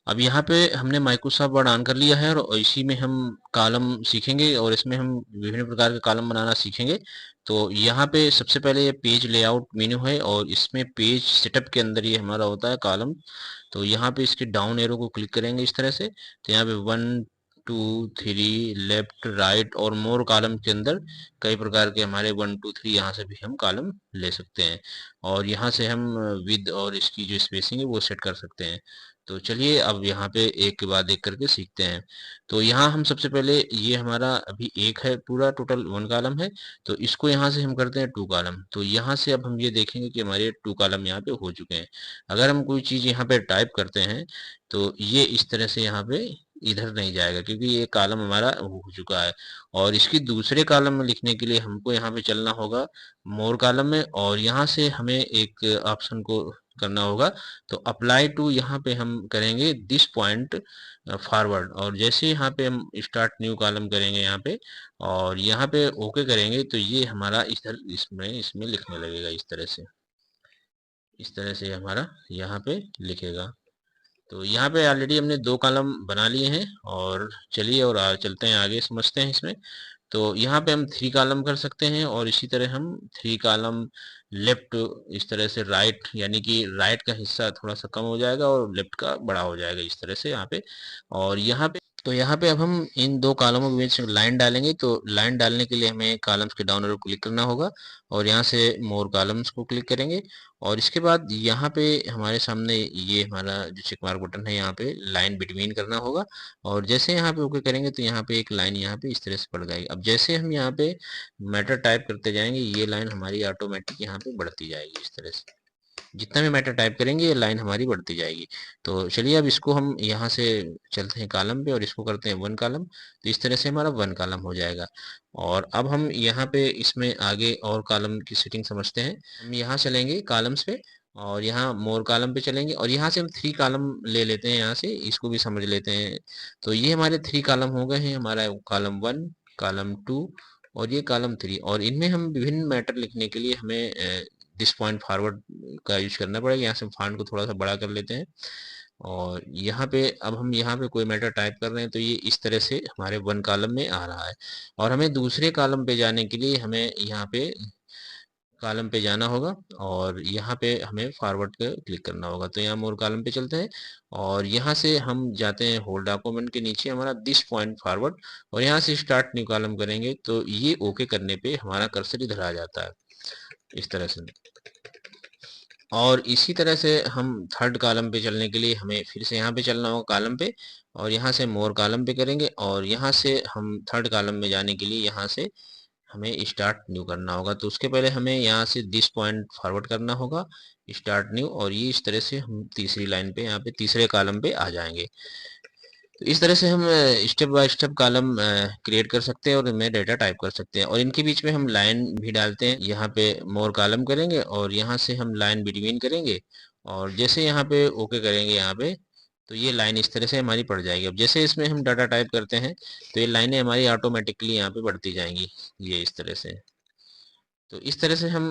अब यहाँ पे हमने माइक्रोसॉफ्ट वर्ड ऑन कर लिया है और इसी में हम कॉलम सीखेंगे और इसमें हम विभिन्न प्रकार के कॉलम बनाना सीखेंगे। तो यहाँ पे सबसे पहले ये पेज लेआउट मेन्यू है और इसमें पेज सेटअप के अंदर ये हमारा होता है कॉलम। तो यहाँ पे इसके डाउन एरो को क्लिक करेंगे इस तरह से, तो यहाँ पे 1 2 3 लेफ्ट राइट और मोर कॉलम के अंदर कई प्रकार के हमारे 1 2 3 यहाँ से भी हम कॉलम ले सकते हैं और यहाँ से हम विद और इसकी जो स्पेसिंग है वो सेट कर सकते हैं। तो चलिए अब यहाँ पे एक के बाद एक करके सीखते हैं। तो यहाँ हम सबसे पहले, ये हमारा अभी एक है, पूरा टोटल 1 कॉलम है, तो इसको यहाँ से हम करते हैं 2 कॉलम। तो यहाँ से अब हम ये देखेंगे कि हमारे 2 कॉलम यहाँ पे हो चुके हैं। अगर हम कोई चीज़ यहाँ पे टाइप करते हैं तो ये इस तरह से यहाँ पे इधर नहीं जाएगा क्योंकि ये कॉलम हमारा हो चुका है। और इसकी दूसरे कॉलम में लिखने के लिए हमको यहाँ पे चलना होगा मोर कॉलम में और यहाँ से हमें एक ऑप्शन को करना होगा। तो अप्लाई टू यहाँ पे हम करेंगे दिस पॉइंट फॉरवर्ड और जैसे यहाँ पे हम स्टार्ट न्यू कॉलम करेंगे यहाँ पे और यहाँ पे ओके करेंगे तो ये हमारा इधर इसमें इसमें लिखने लगेगा इस तरह से। इस तरह से हमारा यहाँ पे लिखेगा। तो यहाँ पे ऑलरेडी हमने 2 कॉलम बना लिए हैं और चलिए और चलते हैं आगे, समझते हैं इसमें। तो यहाँ पे हम 3 कॉलम कर सकते हैं और इसी तरह हम 3 कॉलम लेफ्ट, इस तरह से राइट, यानी कि राइट का हिस्सा थोड़ा सा कम हो जाएगा और लेफ्ट का बड़ा हो जाएगा इस तरह से यहाँ पे। और यहाँ पे तो यहाँ पे अब हम इन 2 कॉलमों के बीच में लाइन डालेंगे। तो लाइन डालने के लिए हमें कॉलम्स के डाउन एरो क्लिक करना होगा और यहाँ से मोर कॉलम्स को क्लिक करेंगे और इसके बाद यहाँ पे हमारे सामने ये हमारा जो चेक मार्क बटन है यहाँ पे लाइन बिटवीन करना होगा और जैसे यहाँ पे ओके करेंगे तो यहाँ पे एक लाइन यहाँ पे इस तरह से पड़ जाएगी। अब जैसे हम यहाँ पे मैटर टाइप करते जाएंगे ये लाइन हमारी ऑटोमेटिक यहाँ पे बढ़ती जाएगी इस तरह से। जितना भी मैटर टाइप करेंगे ये लाइन हमारी बढ़ती जाएगी। तो चलिए अब इसको हम यहाँ से चलते हैं कॉलम पे और इसको करते हैं 1 कॉलम। तो इस तरह से हमारा 1 कॉलम हो जाएगा। और अब हम यहाँ पे इसमें आगे और कॉलम की सेटिंग समझते हैं। हम यहाँ चलेंगे कॉलम्स पे और यहाँ मोर कॉलम पे चलेंगे और यहाँ से हम 3 कॉलम ले लेते हैं, यहाँ से इसको भी समझ लेते हैं। तो ये हमारे 3 कॉलम हो गए हैं, हमारा कॉलम 1, कॉलम 2 और ये कॉलम 3। और इनमें हम विभिन्न मैटर लिखने के लिए हमें दिस पॉइंट फॉरवर्ड का यूज करना पड़ेगा। यहाँ से फॉन्ट को थोड़ा सा बड़ा कर लेते हैं और यहाँ पे अब हम यहाँ पे कोई मैटर टाइप कर रहे हैं तो ये इस तरह से हमारे 1 कॉलम में आ रहा है। और हमें दूसरे कॉलम पे जाने के लिए हमें यहाँ पे कॉलम पे जाना होगा और यहाँ पे हमें फॉरवर्ड पे क्लिक करना होगा। तो यहाँ मोर कॉलम पे चलते हैं और यहाँ से हम जाते हैं होल डॉक्यूमेंट के नीचे हमारा दिस पॉइंट फॉरवर्ड और यहाँ से स्टार्ट न्यू कॉलम करेंगे तो ये ओके करने पे हमारा कर्सर इधर आ जाता है इस तरह से। और इसी तरह से हम 3rd कॉलम पे चलने के लिए हमें फिर से यहाँ पे चलना होगा कॉलम पे और यहाँ से मोर कॉलम पे करेंगे और यहाँ से हम 3rd कॉलम में जाने के लिए यहाँ से हमें स्टार्ट न्यू करना होगा। तो उसके पहले हमें यहाँ से दिस पॉइंट फॉरवर्ड करना होगा स्टार्ट न्यू और ये इस तरह से हम तीसरी लाइन पे यहाँ पे तीसरे कॉलम पे आ जाएंगे। तो इस तरह से हम step by step column create कर सकते हैं और इनमें डेटा टाइप कर सकते हैं और इनके बीच में हम लाइन भी डालते हैं। यहाँ पे मोर कॉलम करेंगे और यहाँ से हम लाइन बिटवीन करेंगे और जैसे यहाँ पे ओके करेंगे यहाँ पे तो ये लाइन इस तरह से हमारी पड़ जाएगी। अब जैसे इसमें हम डाटा टाइप करते हैं तो ये लाइनें हमारी ऑटोमेटिकली यहाँ पे बढ़ती जाएंगी ये इस तरह से। तो इस तरह से हम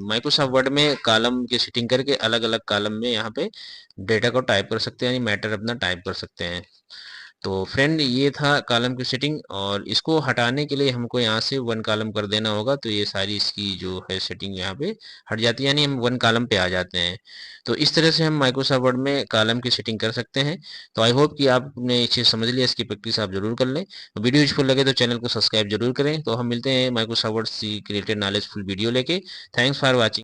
माइक्रोसॉफ्ट वर्ड में कॉलम की सेटिंग करके अलग अलग कॉलम में यहाँ पे डेटा को टाइप कर सकते हैं, यानी मैटर अपना टाइप कर सकते हैं। तो फ्रेंड ये था कॉलम की सेटिंग और इसको हटाने के लिए हमको यहाँ से 1 कॉलम कर देना होगा तो ये सारी इसकी जो है सेटिंग यहाँ पे हट जाती है, यानी हम 1 कॉलम पे आ जाते हैं। तो इस तरह से हम माइक्रोसॉफ्ट वर्ड में कॉलम की सेटिंग कर सकते हैं। तो आई होप कि आपने ये चीज़ समझ लिया, इसकी प्रैक्टिस आप जरूर कर लें। तो वीडियो यूजफुल लगे तो चैनल को सब्सक्राइब जरूर करें। तो हम मिलते हैं माइक्रोसॉफ्ट वर्ड से रिलेटेड नॉलेजफुल वीडियो लेके। Thanks for watching.